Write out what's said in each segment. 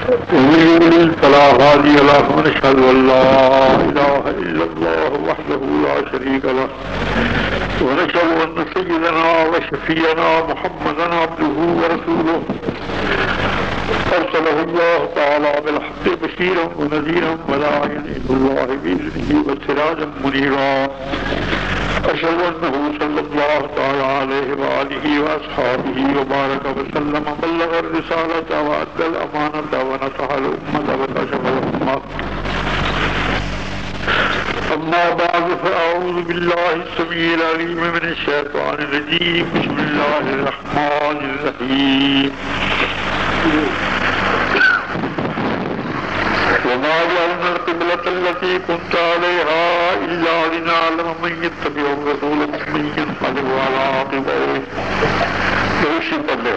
ومن يضلل فلا هادي له ونشهد أن لا إله إلا الله وحده لا شريك له ونشهد أن سيدنا وشفيعنا محمدا عبده ورسوله أرسله الله تعالى بالحق بشيرا ونذيرا وداعيا إلى الله بإذنه وسراجا منيرا أشهد أنه صلى الله تعالى عليه وآله وأصحابه وبارك وسلم بلغ الرسالة وأدى الأمانة ونصح الأمة وكشف الأمة. أما بعد فأعوذ بالله السميع العليم من الشيطان الرجيم. بسم الله الرحمن الرحيم. وما جعلنا القبلة التي كنت عليها إلا لنعلم من يتبع الرسول ممن ينقلب على عقبيه. دوشی پڑھے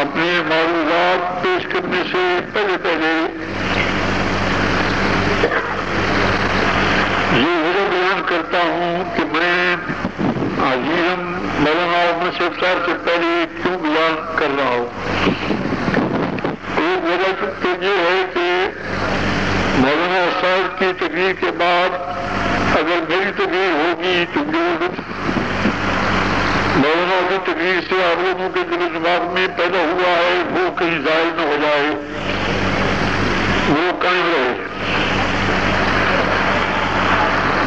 اپنے معلومات پیش کرنے سے پہلے یہ وجہ بیان کرتا ہوں کہ میں عظیم مولانا عمر صاحب سے پہلے کیوں بیان کر رہا ہوں. ایک وجہ تو یہ ہے کہ مولانا صاحب کی تقریر کے بعد اگر میری تقریر ہوگی تو جو مولانا کی تقریر سے آپ لوگوں کے دل و دماغ میں پیدا ہوا ہے وہ کہیں ظاہر نہ ہو جائے، وہ قائم رہے.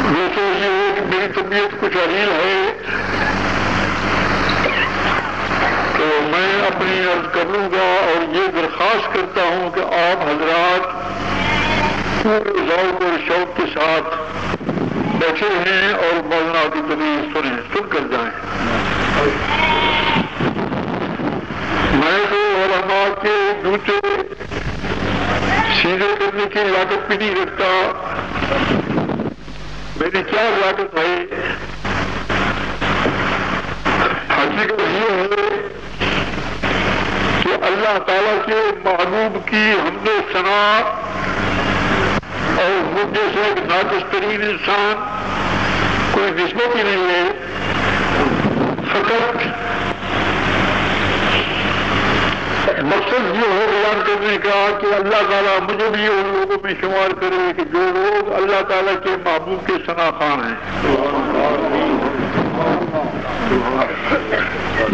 ویسے یہ ہے کہ میری طبیعت کچھ علیل ہے تو میں اپنی عرض کر لوں گا اور یہ درخواست کرتا ہوں کہ آپ حضرات پورے ذوق اور شوق کے ساتھ بیٹھے ہیں اور مولانا کی تقریر سن کر جائیں. میں تو علماء کے جوتے سیدھے کرنے کی لاگت بھی نہیں رکھتا. میری کیا لاگت ہے؟ حقیقت یہ ہے کہ اللہ تعالیٰ کے محبوب کی حمد و ثنا اور مجھ جیسے ایک ناقص ترین انسان کوئی نسبت ہی نہیں ہے. فقط مقصد یہ ہو بیان کرنے کا کہ اللہ تعالیٰ مجھے بھی ان لوگوں میں شمار کرے کہ جو لوگ اللہ تعالیٰ کے محبوب کے ثنا خوان ہیں.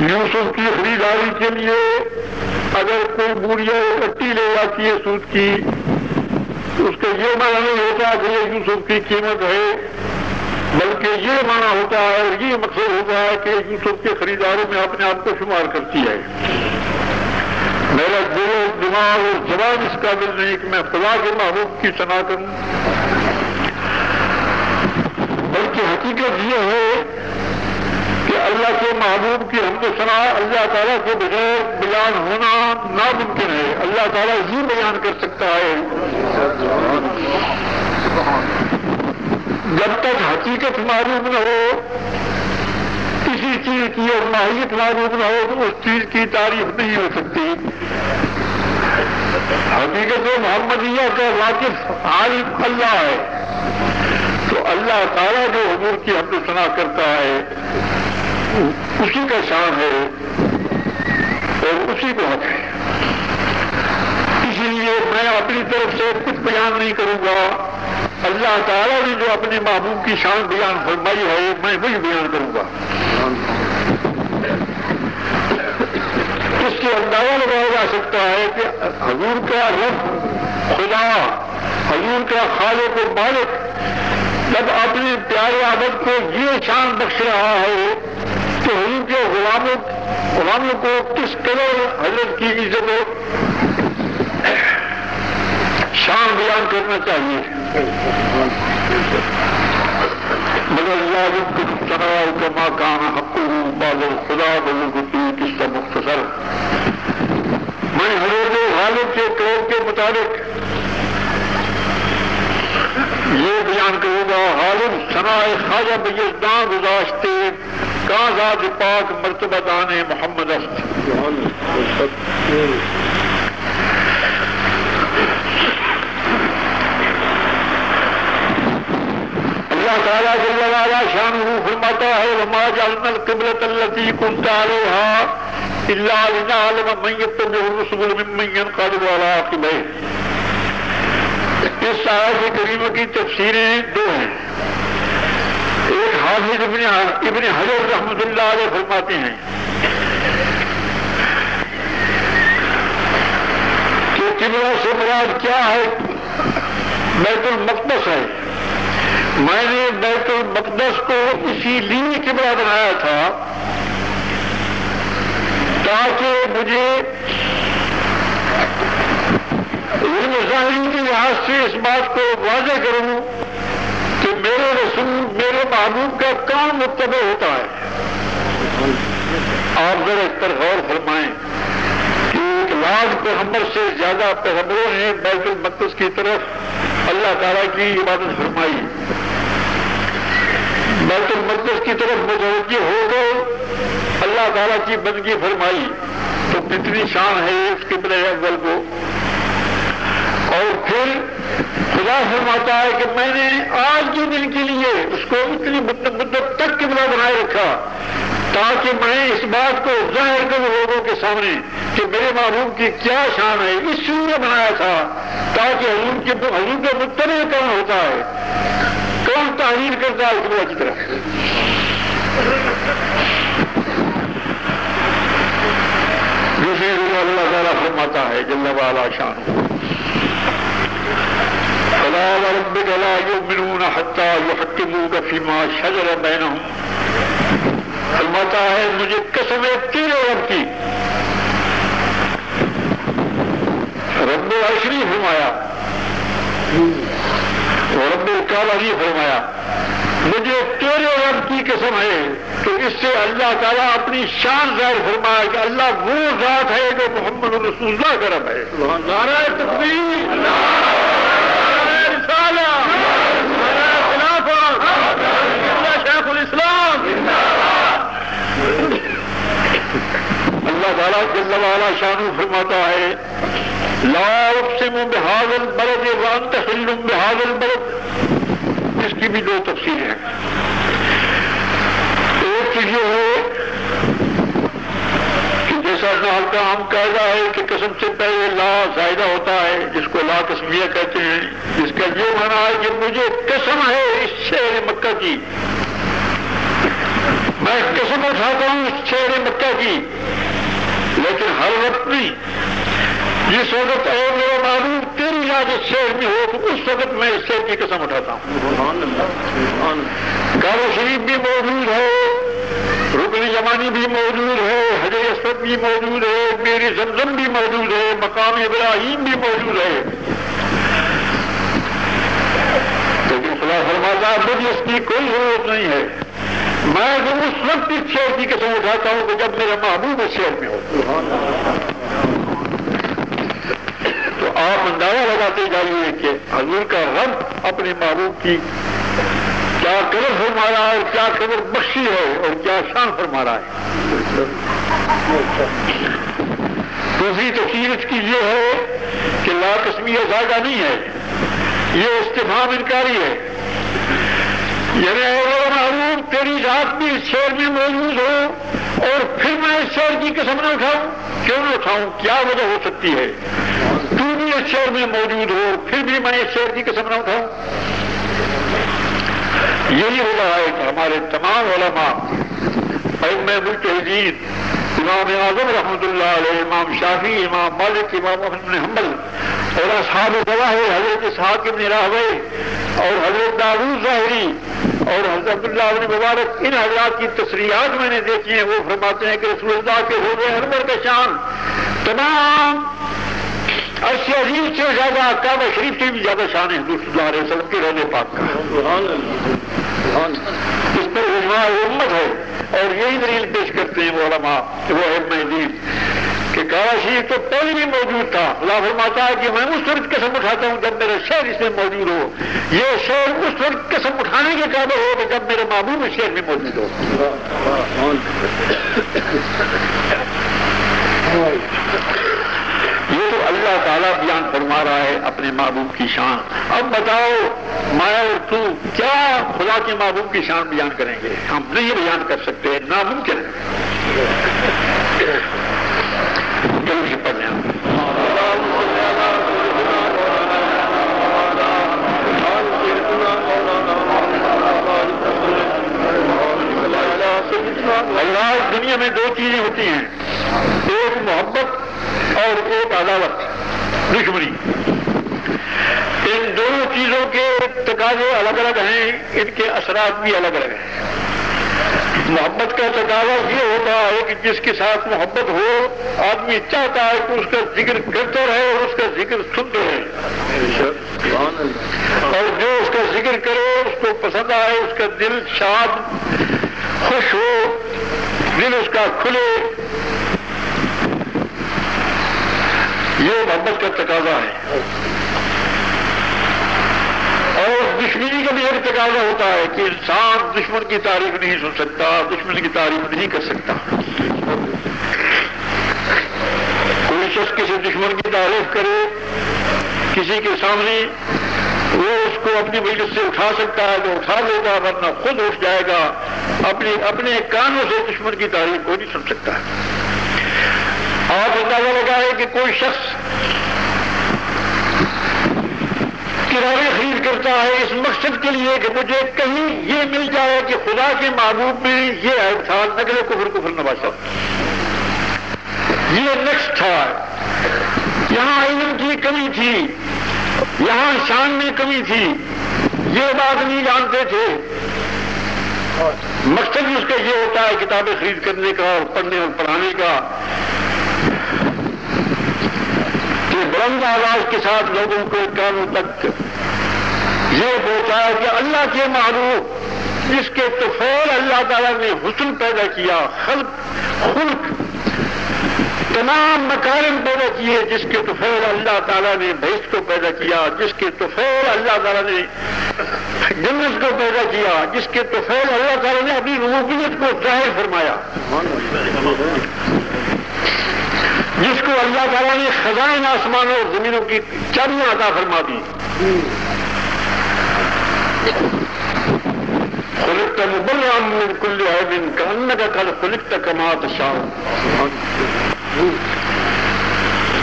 یوسف کی خریداری کے لیے اگر کوئی بوڑھیا اٹی لے جاتی ہے سود کی، اس کا یہ معنی نہیں ہوتا کہ یہ یوسف کی قیمت ہے، بلکہ یہ معنی ہوتا ہے اور یہ مقصد ہوتا ہے کہ یوسف کے خریداروں میں اپنے آپ کو شمار کرتی ہے. میرا دل و دماغ اور زبان اس قابل نہیں کہ میں خدا کے محبوب کی ثنا کروں، بلکہ حقیقت یہ ہے کہ اللہ کے محبوب کی حمد و ثنا اللہ تعالیٰ کے بغیر بیان ہونا ناممکن ہے. اللہ تعالیٰ ہی بیان کر سکتا ہے. جب تک حقیقت معلوم نہ ہو، کسی چیز کی اور ماہیت معلوم نہ ہو تو اس چیز کی تعریف نہیں ہو سکتی. حقیقت محمدیہ کا واقف عالم اللہ ہے، تو اللہ تعالیٰ جو حضور کی حمد و ثنا کرتا ہے اسی کا شان ہے اور اسی کو حق ہے. اسی لیے میں اپنی طرف سے کچھ بیان نہیں کروں گا. اللہ تعالیٰ نے جو اپنے محبوب کی شان بیان فرمائی ہے میں وہی بیان کروں گا. اس سے اندازہ لگایا جا سکتا ہے کہ حضور کا رب خدا، حضور کا خالق و مالک جب اپنے پیارے عبد کو یہ شان بخش رہا ہے کہ حضور کے غلاموں کو کس قدر حضرت کی عزت و شان بیان کرنا چاہیے. مگر اللہ کما کان حقہ بعد خدا بزرگی کس کا مختصر. میں حضرت غالب کے قول کے مطابق یہ بیان کروں گا. غالب ثناء خواجہ بیزداں گزاشتے کہاں ذات پاک مرتبہ دان محمد است. اللہ تعالیٰ جل وعلا شانہ فرماتا ہے وما جعلنا القبلۃ التي كنت عليها الا لنعلم من يتبع الرسل ممن ينقلب على عقبيه. اس آیت کریمہ کی تفسیریں دو ہیں. ایک حافظ ابن حجر رحمۃ اللہ علیہ فرماتے ہیں کہ قبلہ سے مراد کیا ہے؟ بیت المقدس ہے. میں نے بیت المقدس کو اسی لیے قبلہ بنایا تھا تاکہ مجھے علم ظاہری کے لحاظ سے اس بات کو واضح کروں کہ میرے رسول میرے محبوب کا کون متبع ہوتا ہے. آپ ذرا اس پر غور فرمائیں کہ 1 لاکھ پیغمبر سے زیادہ پیغمبروں نے بیت المقدس کی طرف اللہ تعالیٰ کی عبادت فرمائی، بیت المقدس کی طرف متوجہ ہو گئے، اللہ تعالیٰ کی بندگی فرمائی. تو کتنی شان ہے اس قبلہ اول کو. اور پھر خدا فرماتا ہے کہ میں نے آج کے دن کے لیے اس کو اتنی مدت تک قبلہ بنائے رکھا تاکہ میں اس بات کو ظاہر کروں لوگوں کے سامنے کہ میرے محبوب کی کیا شان ہے. اس لیے بنایا تھا تاکہ حضور کے متبع کون ہوتا ہے، کون تعمیر کرتا ہے قبلہ کی طرف. دوسری جگہ اللہ تعالیٰ فرماتا ہے جل وعلا شانہ فلا وربك لا يؤمنون حتى يحكموك فيما شجر بينهم. فرماتا ہے مجھے قسم ہے تیرے رب کی، رب العشری فرمایا اور رب الکعبہ بھی فرمایا. مجھے تیرے رب کی قسم ہے کہ اس سے اللہ تعالیٰ اپنی شان ظاہر فرمایا کہ اللہ وہ ذات ہے جو محمد رسول اللہ کا رب ہے. نعرہ تکبیر، شیخ الاسلام. اللہ تعالیٰ جل وعلا شانہ فرماتا ہے لا اقسم بهذا البلد وانت حل بهذا البلد. اس کی بھی 2 تفسیر ہیں. ایک چیز یہ ہے کہ جیسا نحو کا عام قاعدہ ہے کہ قسم سے پہلے لا زائدہ ہوتا ہے جس کو لا قسمیہ کہتے ہیں، جس کا یہ معنی ہے کہ مجھے قسم ہے اس شہر مکہ کی، میں قسم اٹھاتا ہوں اس شہر مکہ کی. لیکن ہر وقت نہیں، جس وقت اے میرے معبود تیری یاد اس شہر میں ہو تو اس وقت میں اس شہر کی قسم اٹھاتا ہوں. کعبہ شریف بھی موجود ہے، رکن یمانی بھی موجود ہے، حجر اسود بھی موجود ہے، بئر زمزم بھی موجود ہے، مقام ابراہیم بھی موجود ہے. لیکن خدا فرماتا ہے مجھے اس کی کوئی ضرورت نہیں ہے، میں تو اس وقت اس شہر کی قسم اٹھاتا ہوں کہ جب میرا محبوب اس شہر میں ہو. تو آپ اندازہ لگاتے جائیے کہ حضور کا رب اپنے محبوب کی کیا قدر فرما رہا ہے اور کیا قدر بخشی ہے اور کیا شان فرما رہا ہے. دوسری تفسیر اس کی یہ ہے کہ لا قسمیہ زیادہ نہیں ہے، یہ استفہام انکاری ہے. یعنی اگر محبوب تیری ذات بھی اس شہر میں موجود ہو اور پھر میں اس شہر کی قسم نہ اٹھاؤں، کیوں نہ اٹھاؤں؟ کیا وجہ ہو سکتی ہے؟ تو بھی اس شہر میں موجود ہو پھر بھی میں اس شہر کی قسم نہ اٹھاؤں. یہی ہو رہا ہے کہ ہمارے تمام علماء ائمہ مجتہدین، امام اعظم رحمۃ اللہ علیہ، امام شافعی، امام مالک، امام احمد بن حنبل اور اصحاب ظواہر حضرت اسحاق بن راہویہ اور حضرت داؤد ظاہری اور حضرت عبداللہ بن مبارک، ان حضرات کی تصریحات میں نے دیکھی ہیں. وہ فرماتے ہیں کہ رسول اللہ کے حوض انور کا شان تمام عرش عظیم سے زیادہ، کعبہ شریف سے بھی زیادہ شان ہے حضور صلی اللہ علیہ وسلم کے روضے پاک کا. اس پر اجماع امت ہے اور یہی دلیل پیش کرتے ہیں وہ علماء، وہ ائمہ دین کہ کعبہ شریف تو پہلے بھی موجود تھا. اللہ فرماتا ہے کہ میں اس وقت قسم اٹھاتا ہوں جب میرا شہر اس میں موجود ہو. یہ شہر اس وقت قسم اٹھانے کے قابل ہو کہ جب میرے محبوب اس شہر میں موجود ہو. یہ تو اللہ تعالیٰ بیان فرما رہا ہے اپنے محبوب کی شان. اب بتاؤ میں اور تو کیا خدا کے محبوب کی شان بیان کریں گے؟ ہم نہیں بیان کر سکتے، ناممکن ہے. جلدی پڑھ لیں. اللہ دنیا میں دو چیزیں ہوتی ہیں، ایک محبت اور ایک عداوت، دشمنی. ان دونوں چیزوں کے تقاضے الگ الگ ہیں، ان کے اثرات بھی الگ الگ ہیں. محبت کا تقاضا یہ ہوتا ہے کہ جس کے ساتھ محبت ہو آدمی چاہتا ہے کہ اس کا ذکر کرتا رہے اور اس کا ذکر سنتے رہے، اور جو اس کا ذکر کرے اس کو پسند آئے، اس کا دل شاد خوش ہو، دل اس کا کھلے. یہ محبت کا تقاضا ہے. اور دشمنی کا بھی ایک تقاضا ہوتا ہے کہ انسان دشمن کی تعریف نہیں سن سکتا، دشمن کی تعریف نہیں کر سکتا. کوئی شخص کسی دشمن کی تعریف کرے کسی کے سامنے، وہ اس کو اپنی مجلس سے اٹھا سکتا ہے تو اٹھا لے گا، ورنہ خود اٹھ جائے گا. اپنے کانوں سے دشمن کی تعریف کو نہیں سن سکتا. آپ اندازہ لگائے کہ کوئی شخص کرایہ خرید کرتا ہے اس مقصد کے لیے کہ مجھے کہیں یہ مل جائے کہ خدا کے محبوب میں یہ عیب تھا، نقل کفر نواسا، یہ نقص تھا، یہاں علم کی کمی تھی، یہاں شان میں کمی تھی، یہ بات نہیں جانتے تھے. مقصد اس کا یہ ہوتا ہے کتابیں خرید کرنے کا اور پڑھنے اور پڑھانے کا، کہ بلند آواز کے ساتھ لوگوں کو کانوں تک یہ پہنچایا کہ اللہ کے محبوب جس کے طفیل اللہ تعالیٰ نے حسن پیدا کیا، خلق تمام مکارم پیدا کیے، جس کے طفیل اللہ تعالیٰ نے بہشت کو پیدا کیا، جس کے طفیل اللہ تعالیٰ نے جنت کو پیدا کیا، جس کے طفیل اللہ تعالیٰ نے اپنی ربوبیت کو ظاہر فرمایا، جس کو اللہ تعالیٰ نے خزائن آسمانوں اور زمینوں کی چابیاں عطا فرما دی. خلقت مبرئا من كل عیب كأنك قد خلقت كما تشاء.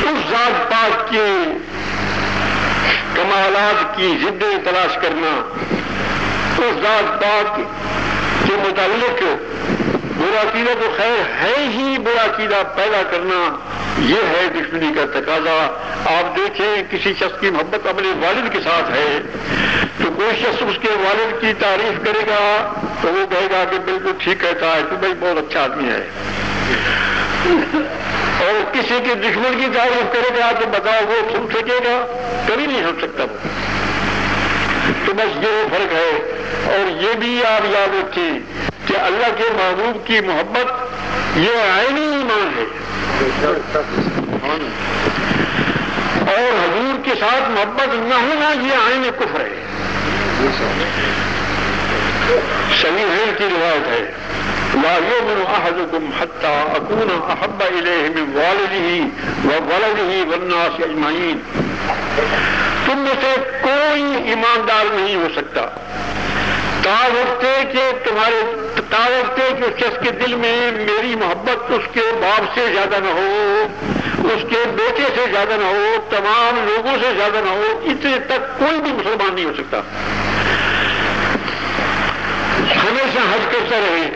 اس ذات پاک کے کمالات کی زندیں تلاش کرنا، اس ذات پاک کے متعلق برا عقیدہ تو خیر ہے ہی، برا عقیدہ پیدا کرنا یہ ہے دشمنی کا تقاضا. آپ دیکھیں کسی شخص کی محبت اپنے والد کے ساتھ ہے تو کوئی شخص اس کے والد کی تعریف کرے گا تو وہ کہے گا کہ بالکل ٹھیک کہتا ہے، تو بھائی بہت اچھا آدمی ہے. اور کسی کے دشمن کی تعریف کرے گا تو بتاؤ وہ سن سکے گا؟ کبھی نہیں سن سکتا وہ. تو بس یہ فرق ہے. اور یہ بھی آپ یاد رکھیں کہ اللہ کے محبوب کی محبت یہ عینی ایمان ہے، اور حضور کے ساتھ محبت نہ ہونا یہ عین کفر ہے. صحیحین کی روایت ہے، لا یؤمن احدکم حتی اکون احب الیہ من والدہ وولدہ والناس اجمعین. تم میں سے کوئی ایماندار نہیں ہو سکتا تاوقتے کہ اس شخص کے دل میں میری محبت اس کے باپ سے زیادہ نہ ہو، اس کے بیٹے سے زیادہ نہ ہو، تمام لوگوں سے زیادہ نہ ہو. اتنے تک کوئی بھی مسلمان نہیں ہو سکتا. ہمیشہ حج کرتا رہے،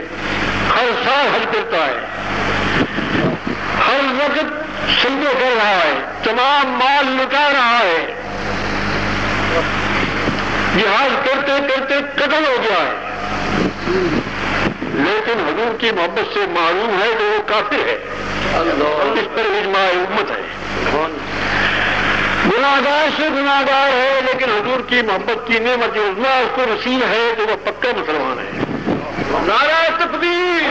ہر سال حج کرتا ہے، ہر وقت سجدے کر رہا ہے، تمام مال لٹا رہا ہے، جہاد کرتے کرتے قتل ہو گیا ہے، لیکن حضور کی محبت سے معلوم ہے کہ وہ کافر ہے. اس پر اجماع امت ہے. گناہگار سے گناہگار ہے لیکن حضور کی محبت کی نعمت عظمیٰ اس کو نصیب ہے تو وہ پکا مسلمان ہے. نعرہ تکبیر،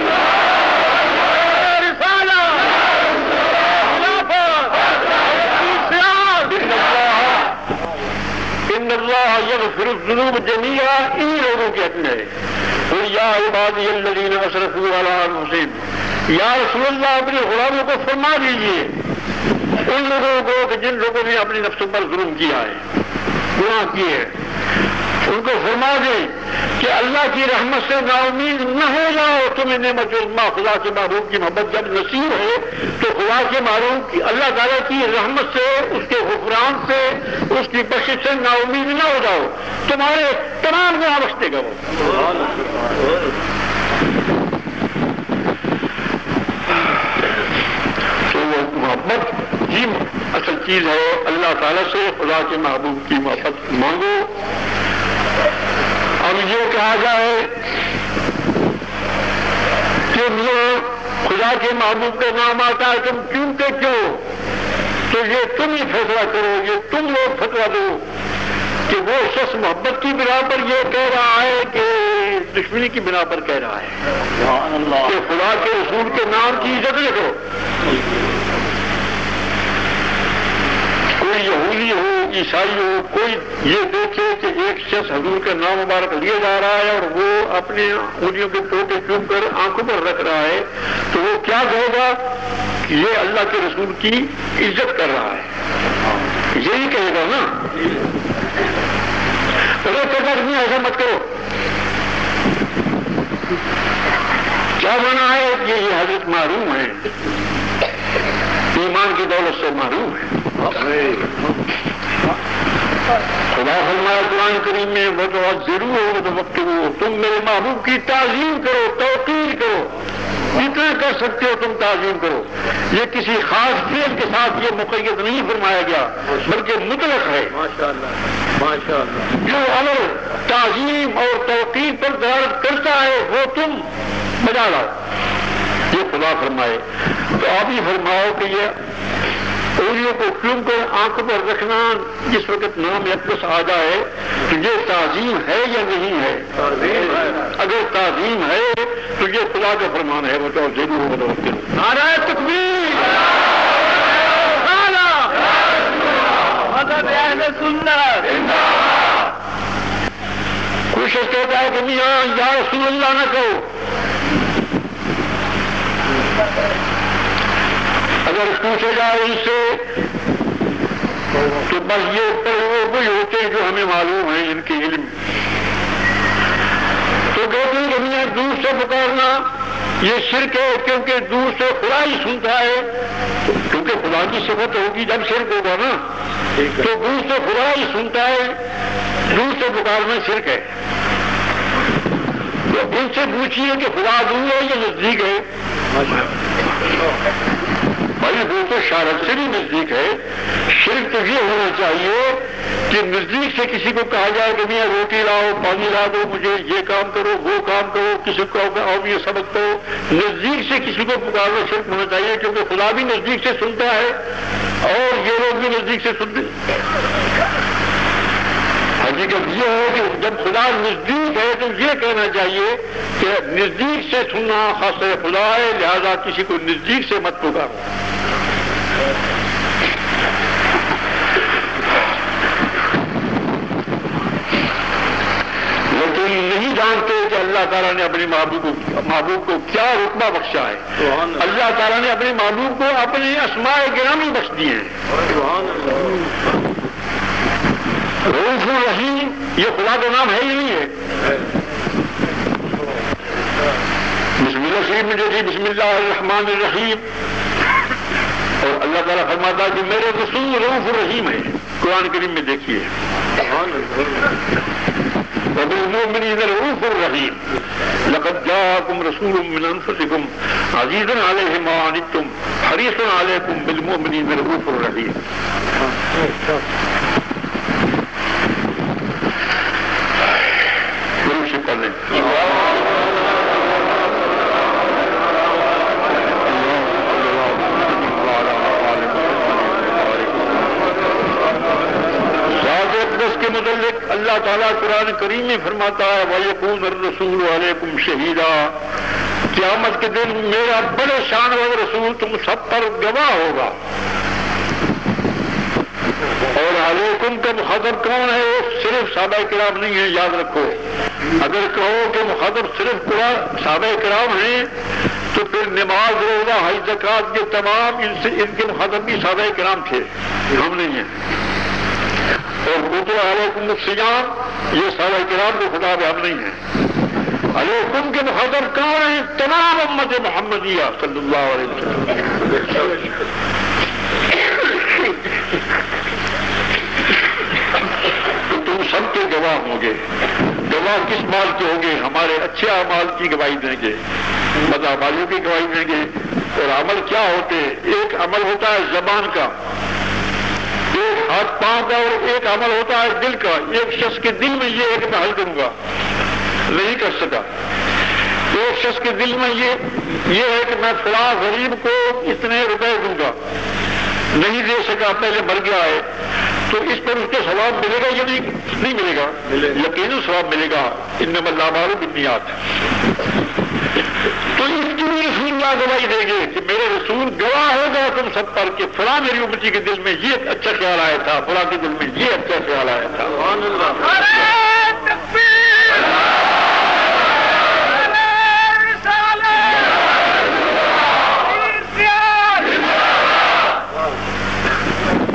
ان اللہ یغفر الذنوب جميعا، ان لوگوں کے حق میں ہے. قل یا عبادی الذین اسرفوا علی انفسہم، یا رسول اللہ اپنے غلاموں کو فرما دیجیے ان لوگوں کو کہ جن لوگوں نے اپنے نفسوں پر ظلم کیا ہے، گناہ کیے ہیں، ان کو فرما دیں کہ اللہ کی رحمت سے نا امید نہ ہو جاؤ۔ تمہیں نعمت عظمیٰ خدا کے محبوب کی محبت جب نصیب ہو تو خدا کے محبوب کی اللہ تعالیٰ کی رحمت سے، اس کے غفران سے، اس کی بخشش سے نا امید نہ ہو جاؤ، تمہارے تمام گناہ بخش دے گا وہ۔ تو وہ محبت ہی اصل چیز ہے، اللہ تعالیٰ سے خدا کے محبوب کی محبت مانگو۔ اب یہ کہا جائے کہ خدا کے محبوب کا نام آتا ہے، تم چونتے کیوں؟ تو یہ تم ہی فیصلہ کرو، یہ تم لوگ فتویٰ دو کہ وہ شخص محبت کی بنا پر یہ کہہ رہا ہے کہ دشمنی کی بنا پر کہہ رہا ہے کہ خدا کے رسول کے نام کی عزت نہ کرو۔ کوئی یہودی ہو، عیسائی ہو، کوئی یہ دیکھے کہ ایک شخص حضور کا نام مبارک لیا جا رہا ہے اور وہ اپنے انگلیوں کے ٹوٹے چوم کر آنکھوں پر رکھ رہا ہے، تو وہ کیا کہے گا کہ یہ اللہ کے رسول کی عزت کر رہا ہے، یہی کہے گا نا۔ نہیں ایسا مت کرو، کیا مانا ہے کہ یہ حضرت محروم ہے، ایمان کی دولت سے محروم ہے۔ خدا فرمایا قرآن کریم میں وہ تو ضرور ہو تو وقت ہو، تم میرے محبوب کی تعظیم کرو، توقیر کرو، جتنا کر سکتے ہو تم تعظیم کرو۔ یہ کسی خاص فعل کے ساتھ یہ مقید نہیں فرمایا گیا بلکہ مطلق ہے۔ جو عمل تعظیم اور توقیر پر دلالت کرتا ہے وہ تم بجا لاؤ، یہ خدا فرمائے۔ تو آپ ہی فرماؤ کہ یہ انگلیوں کو چوم کر آنکھ پر رکھنا جس وقت نام اقدس آ جائے تو یہ تعظیم ہے یا نہیں ہے؟ اگر تعظیم ہے تو یہ خدا کا فرمان ہے، وہ تو ضرور ہوگا۔ نعرہ تکبیر، کوئی شخص کہتا ہے کہ میاں یا رسول اللہ نہ کہو، اگر پوچھا جائے ان سے تو بس یہ وہی ہوتے ہیں جو ہمیں معلوم ہے ان کے علم، تو کہتے ہیں کہ میاں دور سے پکارنا یہ شرک ہے، کیونکہ دور سے خدا ہی سنتا ہے، کیونکہ خدا کی صفت ہوگی جب شرک ہوگا نا، تو دور سے خدا ہی سنتا ہے، دور سے پکارنا شرک ہے۔ تو ان سے پوچھیے کہ خدا دور ہے یا نزدیک ہے؟ بھائی وہ تو شارت سے بھی نزدیک ہے۔ شرک تو یہ ہونا چاہیے کہ نزدیک سے کسی کو کہا جائے کہ میاں روٹی لاؤ، پانی لا دو، مجھے یہ کام کرو، وہ کام کرو، کسی کو آؤ یہ سبق کرو، نزدیک سے کسی کو پکارنا شرک ہونا چاہیے، کیونکہ خدا بھی نزدیک سے سنتا ہے اور یہ لوگ بھی نزدیک سے سنتے ہیں۔ حقیقت یہ ہے کہ جب خدا نزدیک ہے تو یہ کہنا چاہیے کہ نزدیک سے سننا خاص خدا ہے، لہذا کسی کو نزدیک سے مت پکارو۔ لیکن نہیں جانتے کہ اللہ تعالیٰ نے اپنے محبوب کو کیا رتبہ بخشا ہے۔ اللہ تعالیٰ نے اپنے محبوب کو اپنے اسماء گرامی بخش دیے ہیں۔ رؤوف الرحیم یہ خدا کا نام ہے ہی نہیں ہے۔ بسم اللہ شریف میں دیکھیے بسم اللہ الرحمن الرحیم، اور اللہ تعالیٰ فرماتا ہے کہ میرے رسول رؤوف الرحیم ہے، قرآن کریم میں دیکھیے وبالمؤمنین رؤوف الرحیم لقد جاءکم رسول من انفسکم عزیز علیہ ما عنتم حریص علیکم بالمؤمنین رؤوف الرحیم۔ کے متعلق اللہ تعالیٰ قرآن کریم میں فرماتا ہے وَيَكُونَ الرَّسُولُ عَلَيْكُمْ شَهِيدًا، قیامت کے دن میرا بڑے شان والا رسول تم سب پر گواہ ہوگا۔ اور علیکم کا مخاطب کون ہے؟ صرف صحابہ کرام نہیں ہے، یاد رکھو۔ اگر کہو کہ مخاطب صرف صحابہ کرام ہیں تو پھر نماز روزہ حج زکات کے تمام ان کے مخاطب بھی صحابہ کرام تھے، ہم نہیں ہیں۔ اور کتب علیکم الصیام یہ صحابہ کرام کو خطاب ہے، ہم نہیں ہیں۔ علیکم کے مخاطب کون ہیں؟ تمام امت محمدیہ صلی اللہ علیہ وسلم۔ تم سب کے گواہ ہوں گے۔ گواہ کس مال کے ہوں گے؟ ہمارے اچھے اعمال کی گواہی دیں گے، بدعمالیوں کی گواہی دیں گے۔ اور عمل کیا ہوتے؟ ایک عمل ہوتا ہے زبان کا، ایک ہاتھ پاؤں کا، اور ایک عمل ہوتا ہے دل کا۔ ایک شخص کے دل میں یہ ہے کہ میں حل کروں گا، نہیں کر سکا۔ ایک شخص کے دل میں یہ ہے کہ میں فلاں غریب کو اتنے روپے دوں گا، نہیں دے سکا، پہلے مر گیا ہے، تو اس پر اس کو ثواب ملے گا یا نہیں ملے گا؟ یقیناً ثواب ملے گا۔ انما الاعمال بالنیات۔ تو اس کی بھی رسول اللہ گواہی دیں گے کہ میرے رسول گواہ ہوگا تم سب پر کہ فلاں میری امتی کے دل میں یہ اچھا خیال آیا تھا، فلاں کے دل میں یہ اچھا خیال آیا تھا۔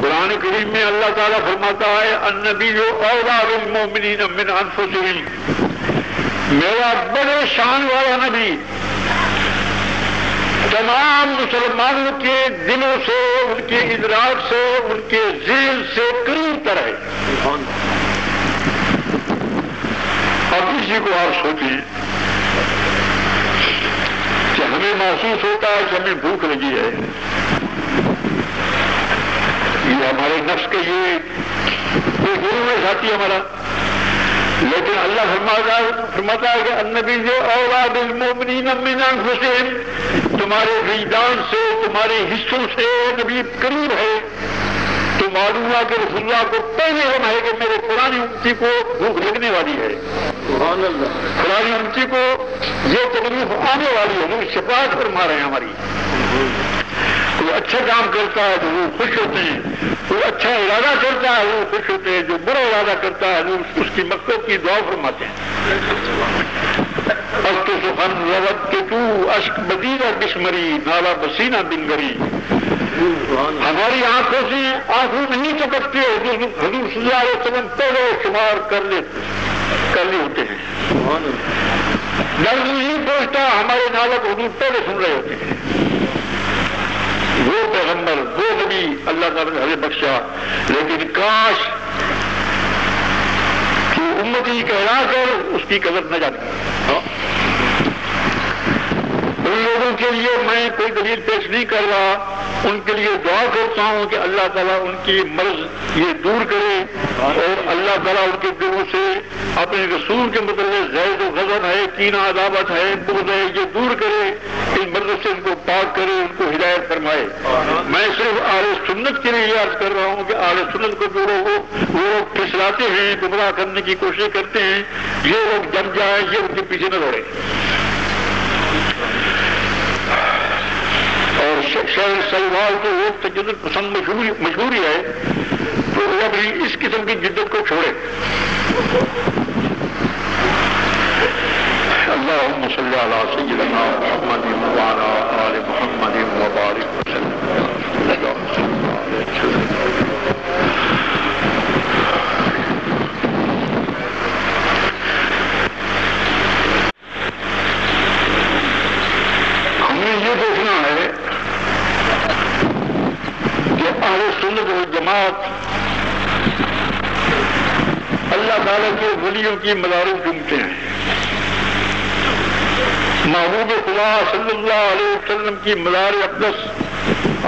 قرآن کریم میں اللہ تعالیٰ فرماتا ہے النبی اولیٰ بالمؤمنین من انفسہم، میرا بڑے شان والا نبی تمام مسلمانوں کے دلوں سے، ان کے ادراک سے، ان کے ذہن سے قریب تر ہے۔ اب اسی کو آپ سوچیں کہ ہمیں محسوس ہوتا ہے کہ ہمیں بھوک لگی ہے، یہ ہمارے نفس کے یہ گرو ہے ساتھی ہمارا، لیکن اللہ فرماتا ہے کہ النبی جو اولیٰ بالمؤمنین من انفسہم، تمہارے وجدان سے، تمہارے حصوں سے نبی قریب ہے۔ تو معلوم ہوا کہ رسول اللہ کو پہلے علم ہے کہ میرے قرآن امتی کو بھوک لگنے والی ہے، قرآن امتی کو یہ تکلیف آنے والی ہے، وہ شفاعت فرما رہے ہیں ہماری۔ کوئی اچھا کام کرتا ہے تو وہ خوش ہوتے ہیں، کوئی اچھا ارادہ کرتا ہے وہ خوش ہوتے ہیں، جو برا ارادہ کرتا ہے وہ اس کی مغفرت کی دعا فرماتے ہیں۔ اشک بدیرہ بشمری نالا بسینہ بنگری، ہماری آنکھوں سے آنکھوں نہیں چپکتے، حضور صلی اللہ علیہ وسلم پہلے شمار کر لی ہوتے ہیں، درد نہیں پہنچتا، ہمارے نالک حضور پہلے سن رہے ہوتے ہیں۔ وہ پیغمبر، وہ نبی اللہ تعالیٰ نے ہمیں بخشا، لیکن کاش کہ امتی کہلا کر اس کی قدر نہ جاتی۔ ان لوگوں کے لیے میں کوئی دلیل پیش نہیں کر رہا، ان کے لیے دعا کرتا ہوں کہ اللہ تعالیٰ ان کی مرض یہ دور کرے، اور اللہ تعالیٰ ان کے دلوں سے اپنے رسول کے متعلق غیظ و غضب ہے، کینہ عداوت ہے، بغض ہے، یہ دور کرے، ان مرض سے ان کو پاک کرے، ان کو ہدایت فرمائے۔ میں صرف اہل سنت کے لیے عرض کر رہا ہوں کہ اہل سنت کو جو لوگ پھسلاتے ہیں، گمراہ کرنے کی کوشش کرتے ہیں، یہ لوگ جم جائیں، یہ ان کے پیچھے نہ دوڑے۔ اور شہر سلوال کو وہ تجدد پسند مشہوری ہے، تو وہ بھی اس قسم کی جدت کو چھوڑے۔ اللہم صلی علی سیدنا محمد وعلی آل محمد وبارک وسلم۔ ہمیں یہ دیکھنا ہے کہ اہل سنت والجماعت اللہ تعالیٰ کے ولیوں کی مدارس ڈھونڈتے ہیں۔ محبوب خدا صلی اللہ علیہ وسلم کی مزار اقدس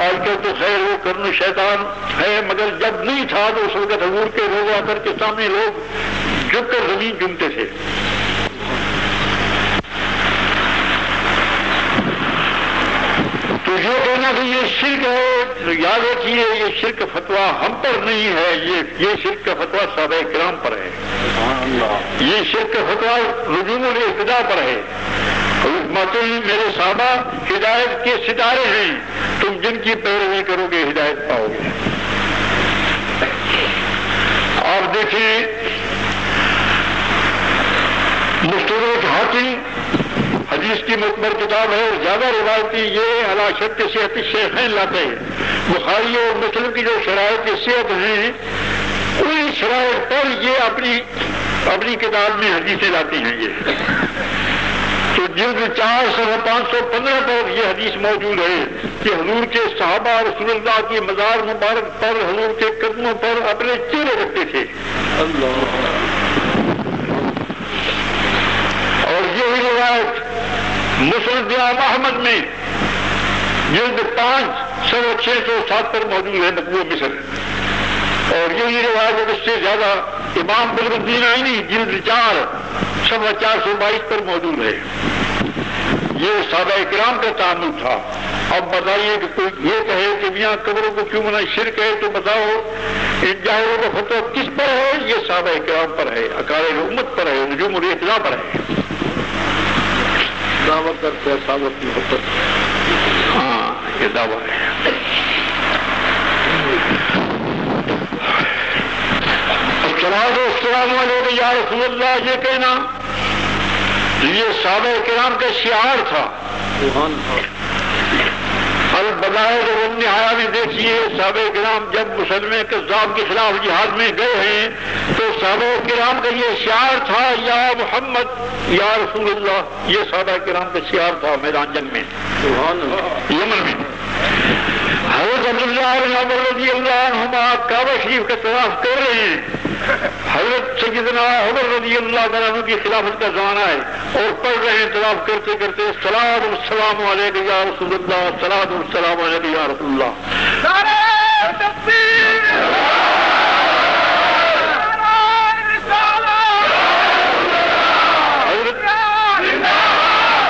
آج کل تو خیر وہ کرن شیطان ہے، مگر جب نہیں تھا تو اس وقت حضور کے روزہ کر کے سامنے لوگ جھک کر زمین چومتے تھے۔ تو یہ کہنا کہ یہ شرک ہے، تو یاد رکھیے یہ شرک فتویٰ ہم پر نہیں ہے، یہ شرک کا فتویٰ صحابہ کرام پر ہے، یہ شرک کا فتویٰ نجوم الاہتداء پر ہے۔ فرماتے ہیں میرے صحابہ ہدایت کے ستارے ہیں، تم جن کی پیروی کرو گے ہدایت پاؤ گے۔ آپ دیکھیں مستدرک حاکم حدیث کی معتبر کتاب ہے اور زیادہ روایتی یہ علی شرط صحت الشیخین لاتے ہیں. بخاری اور مسلم کی جو شرائط صحت ہیں ان شرائط پر یہ اپنی کتاب میں حدیثیں لاتی ہیں. یہ تو جلد 4 صفحہ 515 پر یہ حدیث موجود ہے کہ حضور کے صحابہ رسول اللہ کی مزار مبارک پر حضور کے قدموں پر اپنے چہرے رکھتے تھے. اور یہی روایت مسند امام احمد میں جلد 5 صفحہ 607 پر موجود ہے مطبوع مصر. اور یہی روایت اس سے زیادہ امام بدر الدین عینی جلد 4 صفحہ 422 پر موجود ہے. یہ صحابہ کرام کا تعامل تھا. اب بتائیے کہ کوئی یہ کہے کہ میاں قبروں کو کیوں منع شرک ہے تو بتاؤ ان جاہلوں کا فتویٰ کس پر ہے؟ یہ صحابہ کرام پر ہے، اکابر امت پر ہے، نجوم الاطلاع پر ہے. دعوت کرتے ہیں صحابت کی محبت. ہاں یہ دعویٰ ہے. السلام علیکم یا رسول اللہ یہ کہنا یہ صحابہ کرام کا شعار تھا. البدائع والنہایہ میں دیکھیے صحابہ کرام جب مسلمے کذاب کے خلاف جہاد میں گئے ہیں تو صحابہ کرام کا یہ شعار تھا یا محمد یا رسول اللہ. یہ صحابہ کرام کا شعار تھا میدان جنگ میں یمن میں. حضرت عبداللہ بن عمر رضی اللہ عنہما کعبہ شریف کا طواف کر رہے ہیں. حضرت سیدنا عمر رضی اللہ عنہ کی خلافت کا زمانہ ہے اور پڑھ رہے ہیں طواف کرتے کرتے صلاۃ والسلام علیک یا رسول اللہ، صلاۃ والسلام علیک یا رسول اللہ. نعرہ تکبیر،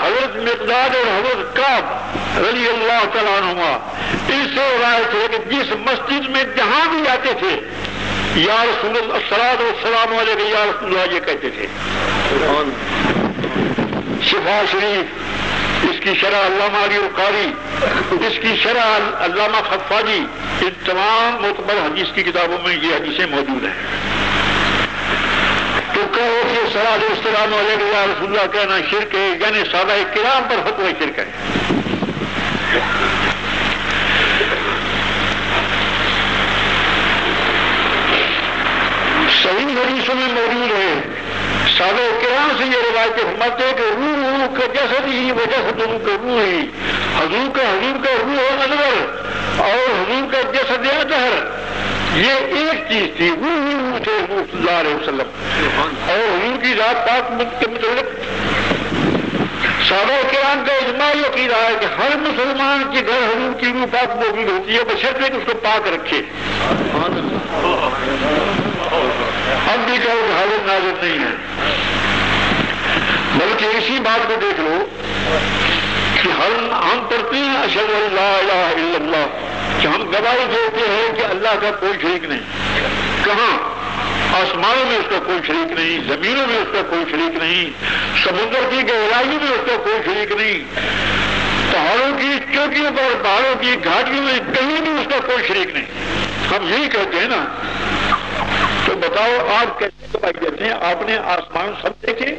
حضرت مقداد اور حضرت کعب رضی اللہ تعالیٰ عنہما اس سے روایت ہے کہ جس مسجد میں جہاں بھی آتے تھے یا رسول اللہ الصلاۃ والسلام علیک یا رسول اللہ یہ کہتے تھے. شفا شریف اس کی شرح علامہ علی القاری، اس کی شرح علامہ خفاجی، ان تمام معتبر حدیث کی کتابوں میں یہ حدیثیں موجود ہیں. تو کہو کہ صلاۃ والسلام علیک یا رسول اللہ کہنا شرک ہے، یعنی صحابہ کرام پر فتویٰ شرک ہے. صحیح حدیثوں میں موجود ہے صحابہ کرام سے یہ روایت فرماتے ہیں کہ روح کا جسد ہی و جسد کا روح ہی. حضور کا روح انور اور حضور کا جسد اطہر یہ ایک چیز تھی. روح تھے حضور صلی اللہ علیہ وسلم اور حضور کی ذات پاک کے متعلق صحابہ کرام کا اجماع یہ عقیدہ ہے کہ ہر مسلمان کے گھر حضور کی روح پاک موجود ہوتی ہے بشرطے کہ اس کو پاک رکھے. ہم بھی کہو کہ حاضر ناظر نہیں ہے، بلکہ اسی بات کو دیکھ لو کہ ہم پڑھتے ہیں اشہد ان لا الہ الا اللہ کہ ہم گواہی دیتے ہیں کہ اللہ کا کوئی شریک نہیں. کہاں؟ آسمانوں میں اس کا کوئی شریک نہیں، زمینوں میں اس کا کوئی شریک نہیں، سمندر کی گہرائیوں میں اس کا کوئی شریک نہیں، پہاڑوں کی چوٹیوں پر پہاڑوں کی گھاٹیوں میں کہیں بھی اس کا کوئی شریک نہیں. ہم یہی کہتے ہیں نا. تو بتاؤ آپ کیسے گواہی دیتے ہیں؟ آپ نے آسمان سب دیکھے،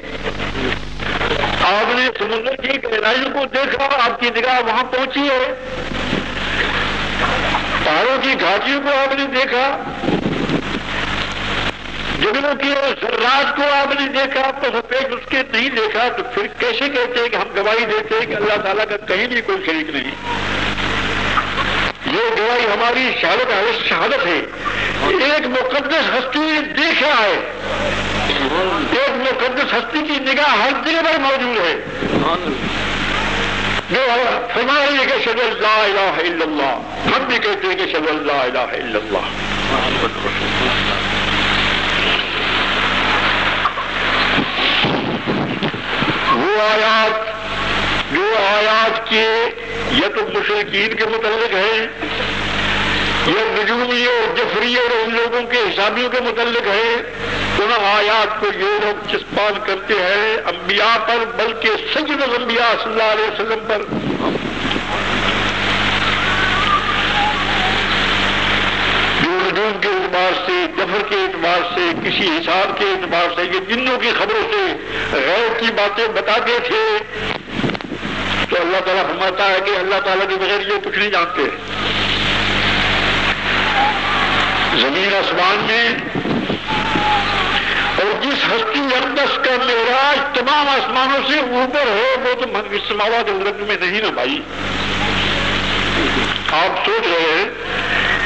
آپ نے سمندر کی گہرائیوں کو دیکھا، آپ کی نگاہ وہاں پہنچی ہے، پہاڑوں کی گھاٹیوں کو آپ نے دیکھا، جنگلوں کی ذرات کو آپ نے دیکھا، تو سفید اس کے نہیں دیکھا، تو پھر کیسے کہتے ہیں کہ ہم گواہی دیتے ہیں کہ اللہ تعالیٰ کا کہیں بھی کوئی شریک نہیں؟ یہ گواہی ہماری شہادت ہے. ایک مقدس ہستی نے دیکھا ہے، ایک مقدس ہستی کی نگاہ ہر جگہ پر موجود ہے جو فرما رہی ہے کہ اشہد ان لا الہ الا اللہ. ہم بھی کہتے ہیں کہ اشہد ان لا الہ الا اللہ. وہ آیات کے یا تو مشرکین کے متعلق ہے یا نجومی اور جفری اور ان لوگوں کے حسابیوں کے متعلق ہے. ان آیات کو یہ لوگ چسپان کرتے ہیں انبیاء پر، بلکہ سید الانبیاء صلی اللہ علیہ وسلم پر. نجوم کے اعتبار سے، جفر کے اعتبار سے، کسی حساب کے اعتبار سے یہ جنوں کی خبروں سے غیب کی باتیں بتاتے تھے. تو اللہ تعالیٰ فرماتا ہے کہ اللہ تعالیٰ کے بغیر یہ کچھ نہیں جانتے. زمین آسمان میں اور جس ہستی اقدس کا معراج تمام آسمانوں سے اوپر ہے وہ تو من کی سماوات الارض میں نہیں نا بھائی. آپ سوچ رہے ہیں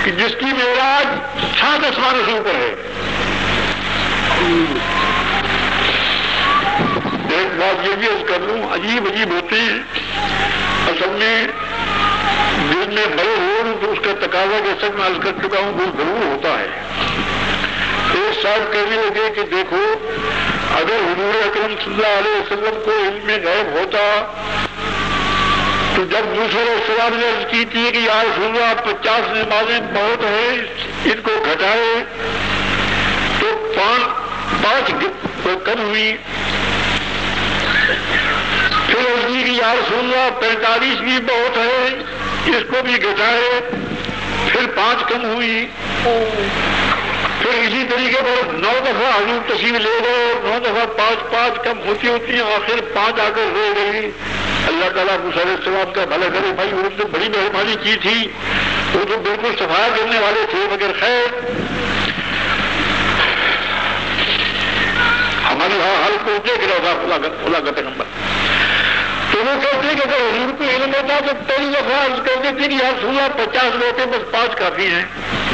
کہ جس کی معراج 7 آسمانوں سے اوپر ہے. ایک بات یہ بھی عرض کر لوں، عجیب عجیب ہوتے ہیں. اصل میں دل میں بڑے ہوں تو اس کا تقاضا جیسا میں عرض کر چکا ہوں وہ ضرور ہوتا ہے. ایک صاحب کہنے لگے کہ دیکھو اگر حضور اکرم صلی اللہ علیہ وسلم کو علم غیب ہوتا تو جب موسیٰ علیہ السلام نے عرض کی تھی کہ یا رسول اللہ 50 نمازیں بہت ہیں ان کو گھٹائے تو 5 کم ہوئی. پھر عرض کی کہ یا رسول اللہ 45 بھی بہت ہے اس کو بھی گھٹائے پھر 5 کم ہوئی. پھر اسی طریقے پر 9 دفعہ حضور تشریف لے گئے، 9 دفعہ 5 کم ہوتی ہوتی ہیں، آخر 5 آ کر رہ گئی. اللہ تعالیٰ موسیٰ علیہ السلام کا بھلا کرے بھائی، انہوں نے بڑی مہربانی کی تھی، وہ تو بالکل صفایا کرنے والے تھے. مگر خیر ہمارے یہاں حل کو دیکھ رہا تھا خدا کا پیغمبر، تو وہ کہتے ہیں کہ اگر حضور کو علم ہوتا تو پہلی دفعہ عرض کرتے تھے کہ یا رسول اللہ 50 ہوتے بس 5 کافی ہیں.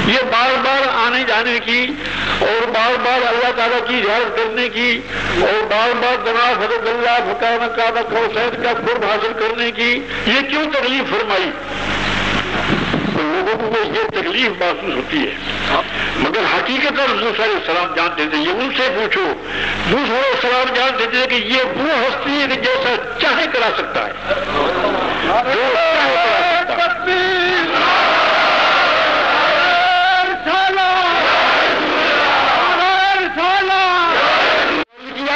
یہ بار بار آنے جانے کی اور بار بار اللہ تعالیٰ کی زیارت کرنے کی اور بار بار جناب حضرت اللہ فقان کعبہ کوثر کا قرب حاصل کرنے کی یہ کیوں تکلیف فرمائی؟ لوگوں کو یہ تکلیف محسوس ہوتی ہے، مگر حقیقت موسیٰ علیہ السلام جانتے تھے. یہ ان سے پوچھو، موسیٰ علیہ السلام جانتے تھے کہ یہ وہ ہستی ہے کہ جیسا چاہے کرا سکتا ہے، جو چاہے کرا سکتا ہے.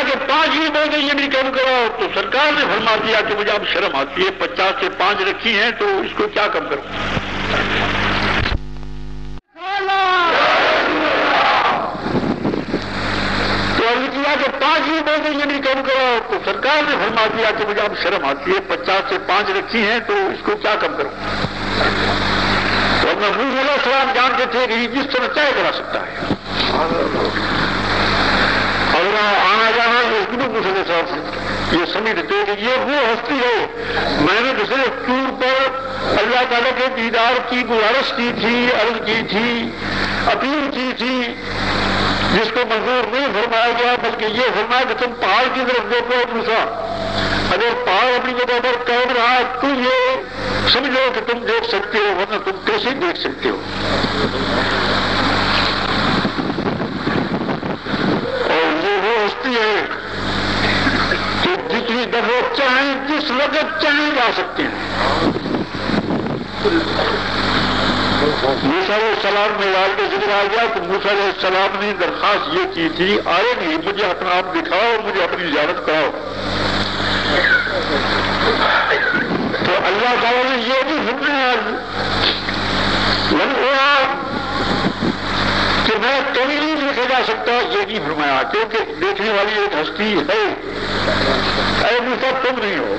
کہ 5 ہی بولتے یہ بھی کم کرو تو سرکار نے فرما دیا کہ مجھے اب شرم آتی ہے، 50 سے 5 رکھی ہیں تو اس کو کیا کم کروں. تو عرض کیا کہ 5 ہی بولتے یہ بھی کم کرو تو سرکار نے فرما دیا کہ مجھے اب شرم آتی ہے، 50 سے 5 رکھی ہیں تو اس کو کیا کم کروں. تو موسیٰ علیہ السلام جانتے تھے کہ جس طرح چاہے کرا سکتا ہے. اور آنا جانا موسیٰ صاحب یہ سمجھتے کہ یہ وہ ہستی ہے. میں نے دوسرے طور پر اللہ تعالیٰ کے دیدار کی گزارش کی تھی، عرض کی تھی، اپیل کی تھی، جس کو منظور نہیں فرمایا گیا بلکہ یہ فرمایا کہ تم پہاڑ کی طرف دیکھو. موسیٰ اگر پہاڑ اپنی جگہ پر قائم رہا تو یہ سمجھو کہ تم دیکھ سکتے ہو، ورنہ تم کیسے دیکھ سکتے ہو. ہے کہ جتنی دفعہ چاہیں جس وقت چاہیں جا سکتے ہیں. موسیٰ علیہ السلام میں لال کے ذکر آ گیا تو موسیٰ علیہ السلام نے درخواست یہ کی تھی آئے نہیں مجھے اپنا آپ دکھاؤ، مجھے اپنی زیارت کراؤ. تو اللہ تعالیٰ نے یہ بھی فرمایا کہ میں کبھی نہیں دیکھا جا سکتا، یہ نہیں فرمایا کیونکہ دیکھنے والی ایک ہستی ہے. اے موسیٰ تم نہیں ہو،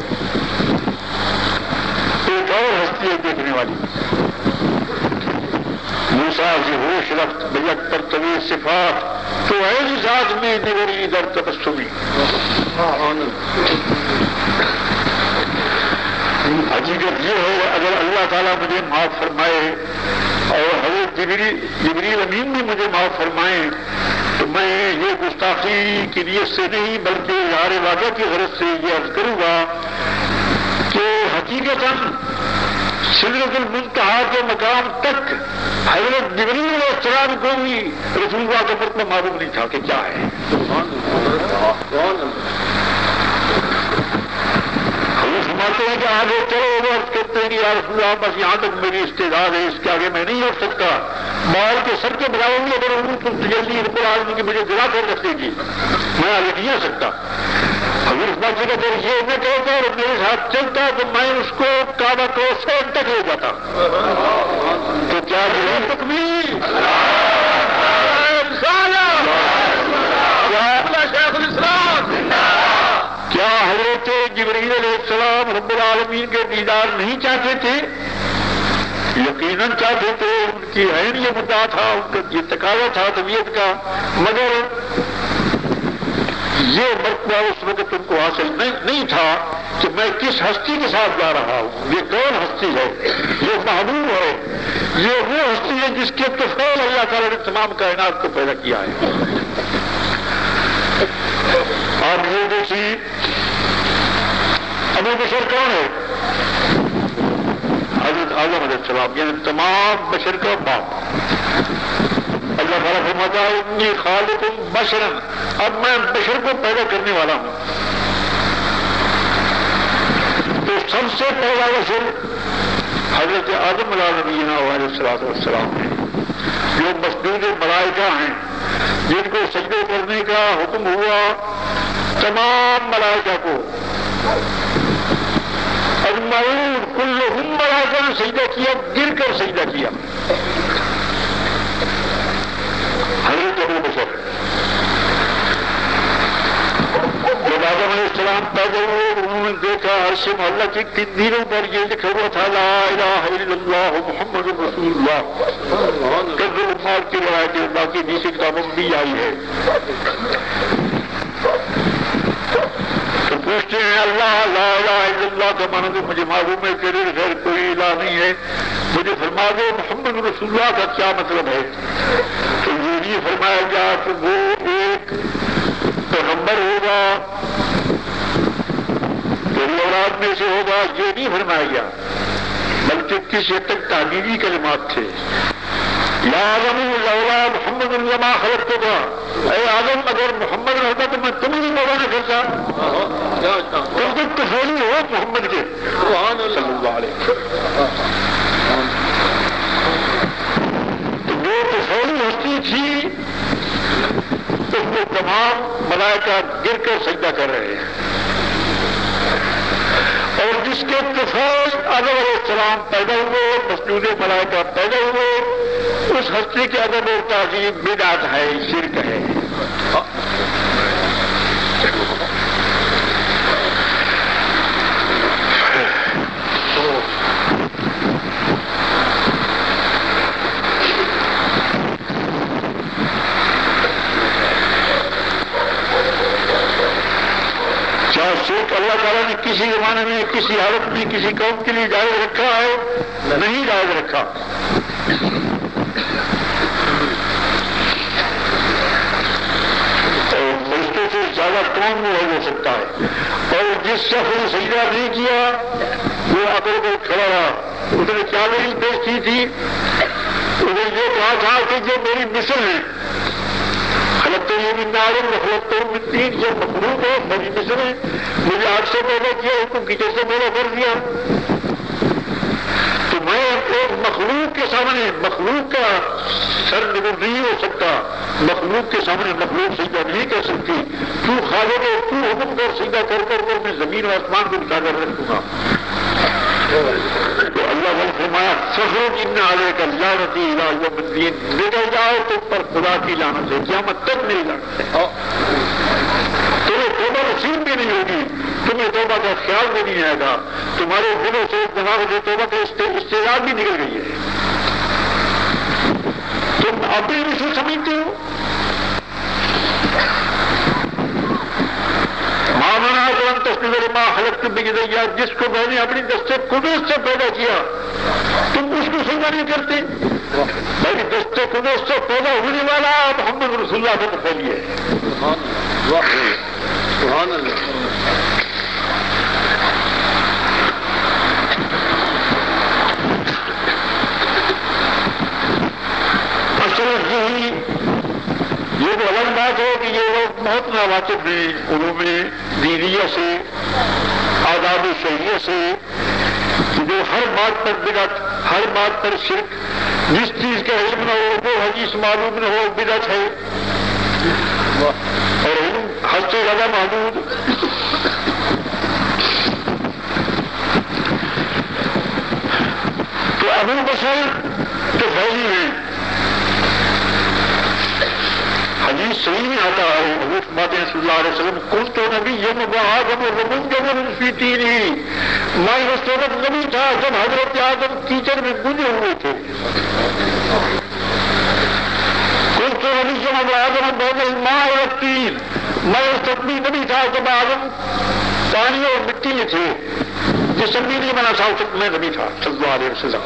ایک اور ہستی ہے دیکھنے والی. موسیٰ سے ہوش رفت بیک پر طویل صفات تو ایسی ذات میں نگری در تبسمی. حقیقت یہ ہے اگر اللہ تعالیٰ مجھے معاف فرمائے اور حضرت جبریل امین بھی مجھے معاف فرمائیں تو میں یہ گستاخی کی نیت سے نہیں بلکہ اظہار واقعہ کی غرض سے یہ عرض کروں گا کہ حقیقتاً سدرۃ المنتہا کے مقام تک حضرت جبریل علیہ السلام کو بھی رسول اللہ کا مطلب معلوم نہیں تھا کہ کیا ہے. فرماتے ہیں کہ آگے چلو وہ عرض کرتے ہیں کہ یا رسول اللہ بس یہاں تک میری استعداد ہے، اس کے آگے میں نہیں اٹھ سکتا. مال کے سر کے برابر بھی اگر ہوں تو جلدی رب العالمین کی مجھے گرا کر رکھے گی، میں آگے نہیں آ سکتا. اگر اس بات سے اگر یہ نہ کہتا اور میرے ساتھ چلتا تو میں اس کو کعبہ کو سین تک لے جاتا. تو کیا تکمیل کیا حضرت جبریل علیہ السلام رب العالمین کے دیدار نہیں چاہتے تھے؟ یقیناً چاہتے تھے، ان کی عین یہ مدعا تھا، ان کا یہ تقاضا تھا طبیعت کا، مگر یہ مرتبہ اس وقت ان کو حاصل نہیں تھا کہ میں کس ہستی کے ساتھ جا رہا ہوں، یہ کون ہستی ہے، یہ محبوب ہے، یہ وہ ہستی ہے جس کے طفیل اللہ تعالیٰ نے تمام کائنات کو پیدا کیا ہے۔ آپ یہ دیکھیے ابو بشر کون ہے؟ حضرت آدم علیہ السلام، یعنی تمام بشر کا باپ۔ اللہ تعالیٰ فرماتا ہے انی خالق بشرا، اب میں بشر کو پیدا کرنے والا ہوں۔ تو سب سے پہلا بشر حضرت آدم علیہ نبینا علیہ السلام ہے، جو مسجود ملائکہ ہیں، جن کو سجدے کرنے کا حکم ہوا تمام ملائکہ کو، اجمعون کلہم ملائکہ نے سجدہ کیا، گر کر سجدہ کیا۔ حضرت ابو بشر جب آدم علیہ السلام پیدا ہوئے، انہوں نے دیکھا عرش معلیٰ کی تندیروں پر یہ لکھا ہوا تھا لا الہ الا اللہ محمد رسول اللہ۔ کنز الامات کی روایت باقی دوسری کتابوں میں بھی آئی ہے۔ تو پوچھتے ہیں اللہ لا الہ الا اللہ کا معنی تو مجھے معلوم ہے، تیرے غیر کوئی الہ نہیں ہے، مجھے فرما دو محمد رسول اللہ کا کیا مطلب ہے؟ تو یہ نہیں فرمایا گیا کہ وہ ایک پیغمبر ہوگا، تیری اولاد میں سے ہوگا، یہ نہیں فرمایا گیا، بلکہ کس حد تک تعبیری کلمات تھے۔ یا آدم لولا محمد لما خلقتک، اے آدم اگر محمد نہ ہوتا تو میں تمہیں بھی پیدا نہ کرتا، تم تو طفیلی ہو محمد کے صلی اللہ علیہ وسلم۔ تو وہ طفیلی ہستی تھی، اس میں تمام ملائکہ گر کر سجدہ کر رہے ہیں، اور جس کے طفیل آدم علیہ السلام پیدا ہوئے، مسجود ملائکہ پیدا ہوئے، اس ہستی کے ادب و تعظیم بدعت ہے، شرک ہے۔ شرک اللہ تعالیٰ نے کسی زمانے میں، کسی حالت میں، کسی قوم کے لیے جائز رکھا ہے؟ نہیں جائز رکھا۔ اور فرشتوں سے زیادہ کون وہ ہو سکتا ہے؟ اور جس شخص نے سجدہ نہیں کیا وہ آ کر کھڑا رہا، اس نے کیا دلیل پیش کی تھی؟ اس نے یہ کہا تھا کہ جو میری مثل ہے، خلقتنی من نار وخلقتہ من طین، یہ مخلوق ہے، میری مثل ہے، مجھے آگ سے پیدا کیا، حکم کیچڑ سے پیدا کر دیا، تو میں ایک مخلوق کے سامنے مخلوق کا سر نگل نہیں ہو سکتا، مخلوق کے سامنے مخلوق سجدہ نہیں کر سکتی، تو خالق ہے، تو حکم کر، سجدہ کر کر میں زمین و آسمان کو بچا کر رکھ دوں گا۔ تو اللہ نے فرمایا فخرج ان علیک لعنتی الی یوم الدین، نکل جاؤ تم پر خدا کی لعنت ہے، قیامت تک میری لعنت ہے، تمہیں توبہ نصیب بھی نہیں ہوگی، تمہیں توبہ کا خیال بھی نہیں آئے گا، تمہارے دلوں سے دماغ سے توبہ کا استعداد بھی نکل گئی ہے، تم اب بھی اسے سمجھتے ہو؟ مامنا کرم تصویر ماں خلقت بجدیا، جس کو میں نے اپنی دستے قدرت سے پیدا کیا، تم اس کو سجدہ نہیں کرتے؟ میری دستے قدرت سے پیدا ہونے والا محمد رسول اللہ کا تفضیل ہے۔ سبحان اللہ۔ یہ تو الگ بات ہے کہ یہ لوگ بہت ناواقف ہیں علوم دینیہ سے، آداب شرعیہ سے، جو ہر بات پر بدعت، ہر بات پر شرک، جس چیز کا علم نہ ہو وہ حدیث معلوم نہ ہو بدعت ہے، اور علم حد سے زیادہ محدود۔ تو ابو بشر تو فیضی ہیں، حدیث صحیح میں آتا ہے، حضرت بات صلی اللہ علیہ وسلم کنت نبی آدم منجبر فی دینہ، مائی اس وقت نہیں تھا جب حضرت آدم کیچڑ میں گنجے ہوئے تھے. کچھ تو نہیں جب آدم بہت ماں اور تین، میں اس وقت بھی نہیں تھا جب آدم پانی اور مٹی میں تھے. جسم بھی نہیں بنا تھا اس وقت میں نبی تھا صلی اللہ علیہ وسلم.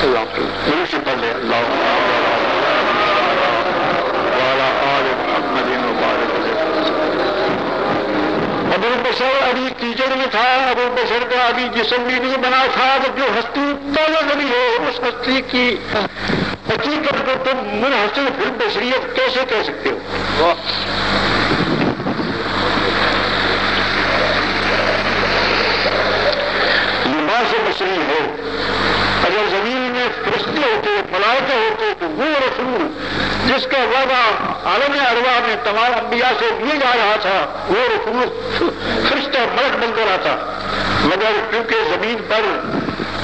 اللہ ضرور سے پڑھ لے. اللہ ابو بشر ابھی کیچڑ میں تھا، ابو بشر کا ابھی جسم بھی نہیں بنا تھا. جب جو ہستی پہلے نبی ہے اس ہستی کی حقیقت کو تم منحصر فی البشریت کیسے کہہ سکتے ہو؟ لباس بشری ہے. اگر زمین میں فرشتے ہوتے، ملائکہ ہوتے تو وہ رسول جس کا وعدہ عالم ارواح میں تمام انبیاء سے لیا جا رہا تھا وہ رسول فرشتہ ملک بن کر آتا. مگر کیونکہ زمین پر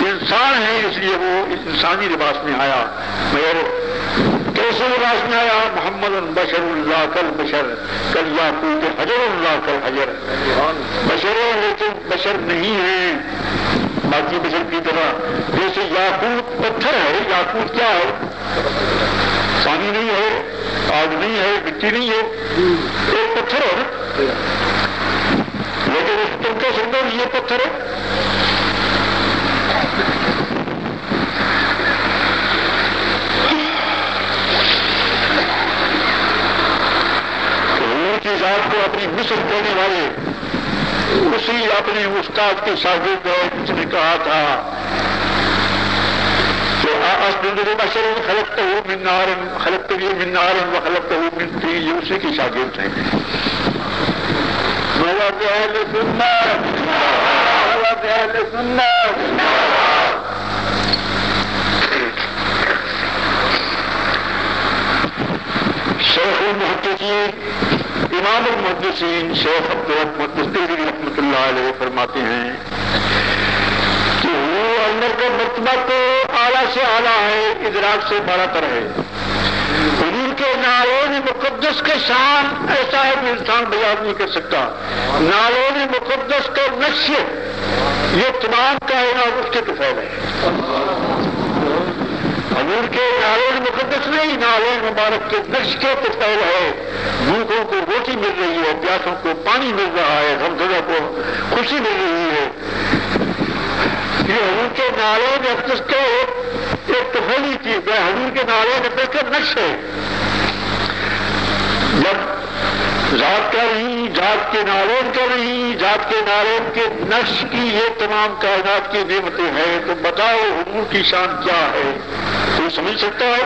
انسان ہے اس لیے وہ انسانی لباس میں آیا. مگر کیسے لباس میں آیا؟ محمد بشر اللہ کل بشر کل یاقوت حجر اللہ کل حجر. بشر ہے لیکن بشر نہیں ہے باقی بشر کی طرح. جیسے یاقوت پتھر ہے، یاقوت کیا ہے؟ پانی نہیں ہے، آگ نہیں ہے، مٹی نہیں ہے، ایک پتھر ہے. لیکن تم کیا سمجھو یہ پتھر ہے؟ حضور کی ذات کو اپنی مثل دینے والے اسی اپنے استاد کے شاگرد ہے جس نے کہا تھا کہ بشر خلقتہ من نار خلقتنی من نار وخلقتہ من طین. یہ اسی کی شاگرد ہیں. مذہب اہل سنت، مذہب اہل سنت. شیخ المحدثین امام المحدثین شیخ عبدالرحمن دستگیری رحمۃ اللہ علیہ فرماتے ہیں کہ وہ اندر کا مرتبہ تو اعلیٰ سے اعلیٰ ہے، ادراک سے بڑا تر ہے. حضور کے نالون مقدس کا شان ایسا ہے کہ انسان بیان نہیں کر سکتا. نالون مقدس کا نقش یہ تمام کائنات اس کے طفیل ہے. حضور کے نالون مقدس نہیں، نالون مبارک کے نقش کے طفیل ہے. بھوکوں کو روٹی مل رہی ہے، پیاسوں کو پانی مل رہا ہے، غمزدہ کو خوشی مل رہی ہے. یہ حضور کے نالون مقدس کا ایک طفیلی چیز ہے. حضور کے نالون مقدس کا نقش ہے. جب ذات کا نہیں، ذات کے نالون کا نہیں، ذات کے نالون کے نقش کی یہ تمام کائنات کی نعمتیں ہیں تو بتاؤ حضور کی شان کیا ہے؟ کوئی سمجھ سکتا ہے؟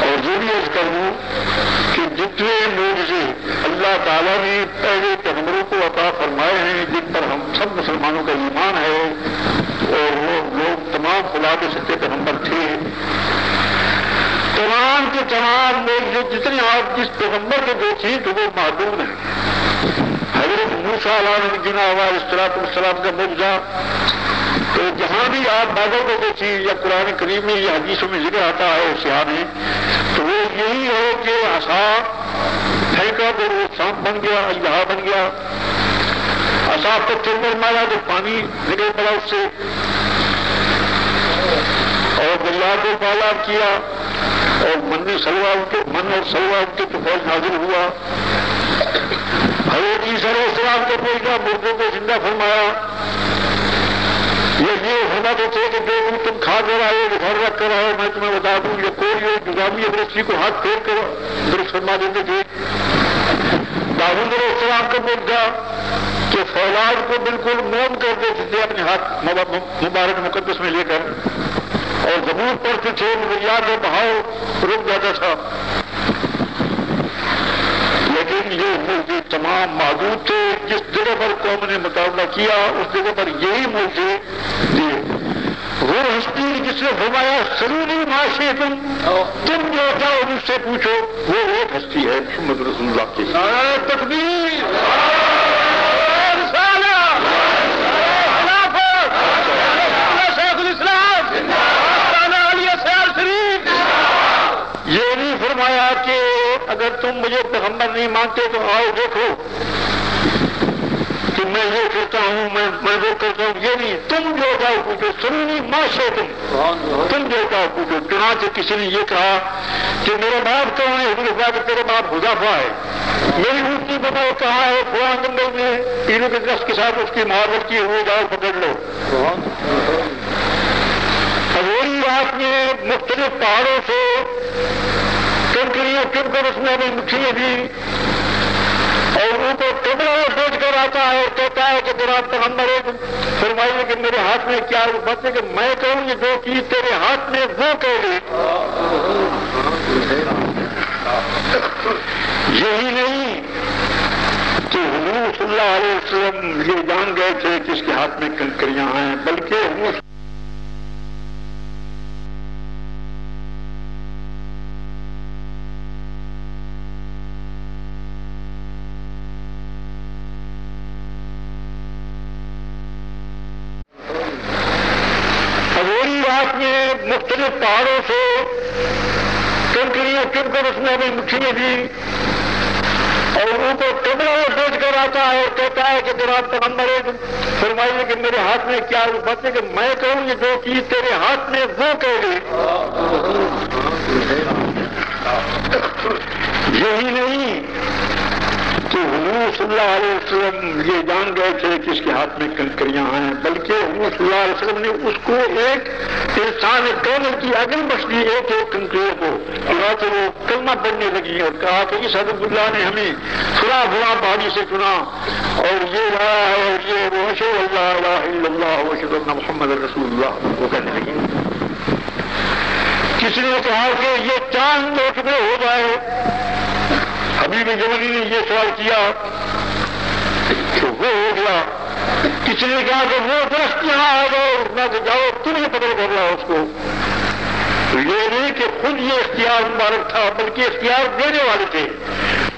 اور یہ بھی عرض کروں کہ جتنے معجزے اللہ تعالیٰ نے پہلے پیغمبروں کو عطا فرمائے ہیں جن پر ہم سب مسلمانوں کا ایمان ہے اور وہ لوگ تمام خدا کے سچے پیغمبر تھے، تمام کے تمام لوگ جو جتنے آپ جس پیغمبر کے دیکھیں تو وہ معدوم ہیں. حضرت موسیٰ علیہ السلام کا معجزہ تو جہاں بھی آپ بادل کو دیکھیں یا قرآن کریم میں یا حدیثوں میں ذکر آتا ہے اس میں تو وہ یہی ہے کہ عصا پھینکا تو وہ سانپ بن گیا، اژدہا بن گیا. عصا پتھر پر مارا تو پانی نکل پڑا اس سے، اور دریا کو پالاب کیا اور من اور سلوا ان کے طوفان نازل ہوا. حضرت عیسیٰ علیہ السلام کو بھیجا، مردوں کو زندہ فرمایا. یہ فرماتے تھے کہ جو تم کھا کر آئے گھر رکھ کر آئے میں تمہیں بتا دوں یہ کوئی جزامی ابرسی کو ہاتھ پھیر کر درست فرما دیتے تھے. داؤد علیہ السلام کا معجزہ کہ فولاد کو بالکل موم کر دیتے تھے اپنے ہاتھ مبارک مقدس میں لے کر، اور زبور پڑھتے تھے دریا کا بہاؤ رک جاتا تھا. لیکن یہ معجزے تمام محدود تھے. جس جگہ پر قوم نے مطالبہ کیا اس جگہ پر یہی معجزے دیے. وہ ہستی جس نے فرمایا سلونی معاشی تم جو چاہو مجھ سے پوچھو، وہ ایک ہستی ہے محمد رسول اللہ کی. نعرہ تکبیر، شیخ الاسلام اگر تم مجھے پیغمبر نہیں مانتے تو آؤ دیکھو کہ میں یہ کرتا ہوں، میں وہ کرتا ہوں، یہ نہیں، تم جو جاؤ پوچھو، سننی ماشے تم جو جاؤ پوچھو۔ چنانچہ کسی نے یہ کہا کہ میرا باپ کون ہے؟ حضور نے کہا کہ تیرا باپ حذیفہ ہے۔ میری اونٹنی بتاؤ کہاں ہے؟ فلاں جنگل میں، تینوں کے دست کے ساتھ اس کی مہارت کی ہوئے، جاؤ پکڑ لو۔ اگوری رات میں مختلف پہاڑوں سے کنکریاں چن کر اس میں بھی مٹھیاں بھی، اور ان کو ٹکڑا بیچ کر آتا ہے، کہتا ہے کہ جناب پیغمبر ہے، فرمائیے کہ میرے ہاتھ میں کیا بات ہے کہ میں کہوں یہ جو چیز تیرے ہاتھ میں وہ کہہ دے۔ یہی نہیں کہ حضور صلی اللہ علیہ وسلم یہ جان گئے تھے کہ اس کے ہاتھ میں کنکریاں ہیں، بلکہ حضور مختلف پہاڑوں سے کنکریاں چن کر اس میں بھی مٹھیاں بھی، اور ان کو ٹکڑا بیچ کر آتا ہے، کہتا ہے کہ جناب پیغمبر ہے، فرمائیے کہ میرے ہاتھ میں کیا بات ہے کہ میں کہوں یہ جو چیز تیرے ہاتھ میں وہ کہہ دے۔ یہی نہیں کہ حضور صلی اللہ علیہ وسلم یہ جان گئے تھے کہ اس کے ہاتھ میں کنکریاں ہیں، بلکہ حضور صلی اللہ علیہ وسلم نے اس کو ایک انسان کامل کی عقل بخش دی، ایک کنکریوں کو، چنانچہ وہ کلمہ پڑھنے لگی اور کہا کہ اس حضرت اللہ نے ہمیں فلاں فلاں پہاڑی سے چنا، اور یہ لایا ہے، اور یہ وہ اشہد ان لا الہ الا اللہ واشہد ان محمد رسول اللہ، وہ کہنے لگی۔ کسی نے کہا کہ یہ چاند دو ٹکڑے ہو جائے، حبیب جملی نے یہ سوال کیا تو وہ ہو گیا۔ کسی نے کہا کہ وہ درخت یہاں آ جاؤ، نہ کہ جاؤ تم یہ پکڑ کر لاؤ اس کو۔ یہ نہیں کہ خود یہ اختیار مبارک تھا، بلکہ اختیار دینے والے تھے۔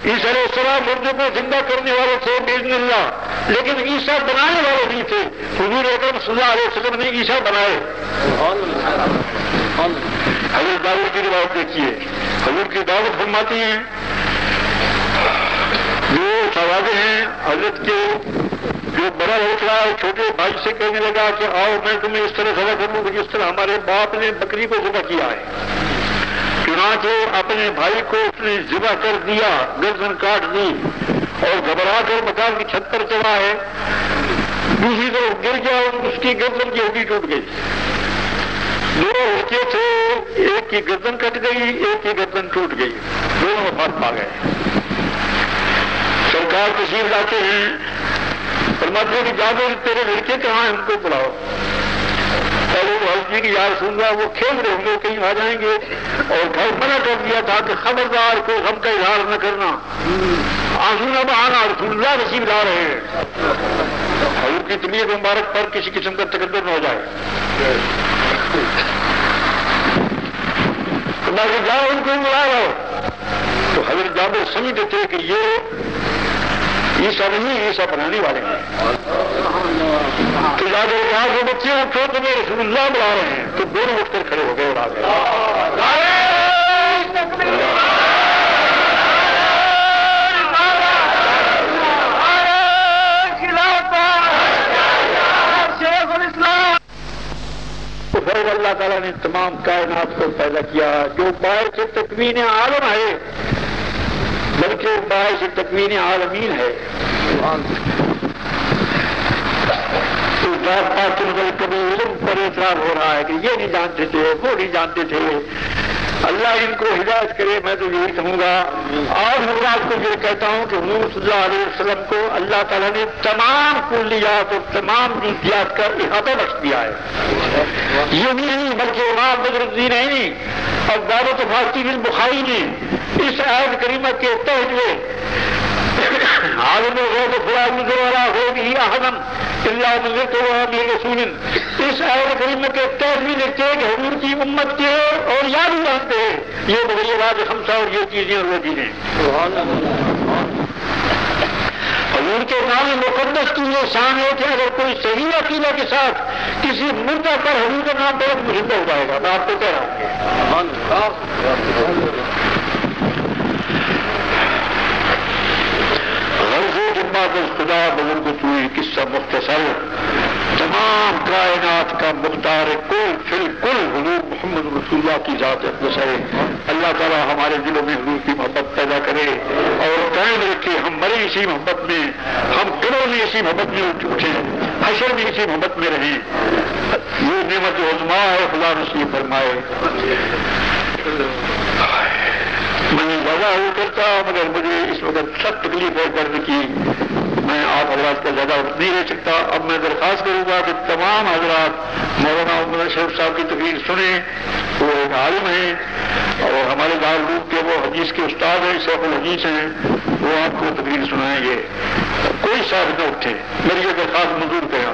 عیسیٰ علیہ السلام مردے کو زندہ کرنے والے تھے باذن اللہ، لیکن عیسیٰ بنانے والے نہیں تھے۔ حضور اکرم صلی اللہ علیہ وسلم نے عیسیٰ بنائے۔ حضرت داؤد کی روایت دیکھیے، حضور کی دعوت فرماتی ہیں، جو سوادے ہیں حضرت کے، جو بڑا ہو رہا ہے چھوٹے بھائی سے کہنے لگا کہ آؤ میں تمہیں اس طرح سزا کروں کہ جس طرح ہمارے باپ نے بکری کو ذبح کیا ہے۔ چنانچہ اپنے بھائی کو اس نے ذبح کر دیا، گردن کاٹ دی، اور گھبرا کر مکان کی چھت پر چڑھا ہے، دوسری طرف گر گیا اور اس کی گردن کی ہڈی ٹوٹ گئی۔ دو بچے تھے، ایک کی گردن کٹ گئی، ایک کی گردن ٹوٹ گئی، دونوں وفات پا گئے۔ سرکار تشریف لاتے ہیں، فرماتے ہیں کہ جاؤ تیرے لڑکے کہاں ہیں، ان کو بلاؤ۔ پہلے وہ حضرت جی کی یا رسول اللہ وہ کھیل رہے ہوں گے کہیں آ جائیں گے، اور گھر منع کر دیا تھا کہ خبردار کوئی غم کا اظہار نہ کرنا، آنسو نہ بہانا، رسول اللہ تشریف لا رہے ہیں، حضور کی طبیعت مبارک پر کسی قسم کا تکدر نہ ہو جائے۔ جاؤ ان کو بلا رہا ہو، تو حضرت جابر سمجھتے تھے کہ یہ عیسیٰ نہیں، عیسیٰ بنانے والے ہیں۔ تو جابر کہا کہ بچے اٹھو، تمہیں رسول اللہ بلا رہے ہیں، تو دونوں اٹھ کر کھڑے ہو گئے اور آ گئے۔ اللہ تعالیٰ نے تمام کائنات کو پیدا کیا، جو باعث تکوین عالم ہے بلکہ باعث تکوین عالمین ہے۔ تو ذات پاک کبھی علم پر اعتراض ہو رہا ہے کہ یہ نہیں جانتے تھے، وہ نہیں جانتے تھے، اللہ ان کو ہدایت کرے۔ میں تو یہی کہوں گا، اور حضرات کو یہ کہتا ہوں کہ حضور صلی اللہ علیہ وسلم کو اللہ تعالیٰ نے تمام کلیات اور تمام جزیات کا احاطہ بخش دیا ہے۔ یہ نہیں بلکہ امام بدر الدین عینی اور دعوت فارسی بخاری نے اس آیت کریمہ کے تحت میں عالم غیب فلا یظہر علی غیبہ احدا الا من ارتضی من رسول، اس آیت کریمہ کے تحت بھی لکھتے ہیں کہ حضور کی امت کے اور یاد بھی جانتے ہیں یہ مغیرات خمسہ اور یہ چیزیں اور وہ چیزیں۔ حضور کے نام مقدس کی یہ شان ہے کہ اگر کوئی صحیح عقیدہ کے ساتھ کسی مردہ پر حضور کا نام پڑے تو زندہ ہو جائے گا۔ میں آپ کو کہہ رہا ہوں خدا بزرگ توئی قصہ مختصر تمام کائنات کا مختار کل فی الکل حضور محمد رسول اللہ کی ذات اقدس ہے. اللہ تعالیٰ ہمارے دلوں میں حضور کی محبت پیدا کرے اور قائم رکھے. ہم مرے اسی محبت میں, ہم قبر میں اسی محبت میں اٹھیں, حشر میں اسی محبت میں رہیں. یہ نعمت عظما ہے, خدا نصیب فرمائے. میں زیادہ ہو کرتا مگر مجھے اس وقت سخت تکلیف ہے درد کی, میں آپ حضرات کا زیادہ وقت نہیں رہ سکتا. اب میں درخواست کروں گا کہ تمام حضرات مولانا محمد شریف صاحب کی تقریر سنیں. وہ ایک عالم ہیں اور ہمارے دارالعلوم کے وہ حدیث کے استاد ہیں, شیخ الحدیث ہیں, وہ آپ کو تقریر سنائیں گے. کوئی صاحب نہ اٹھے, میری یہ درخواست منظور کریں.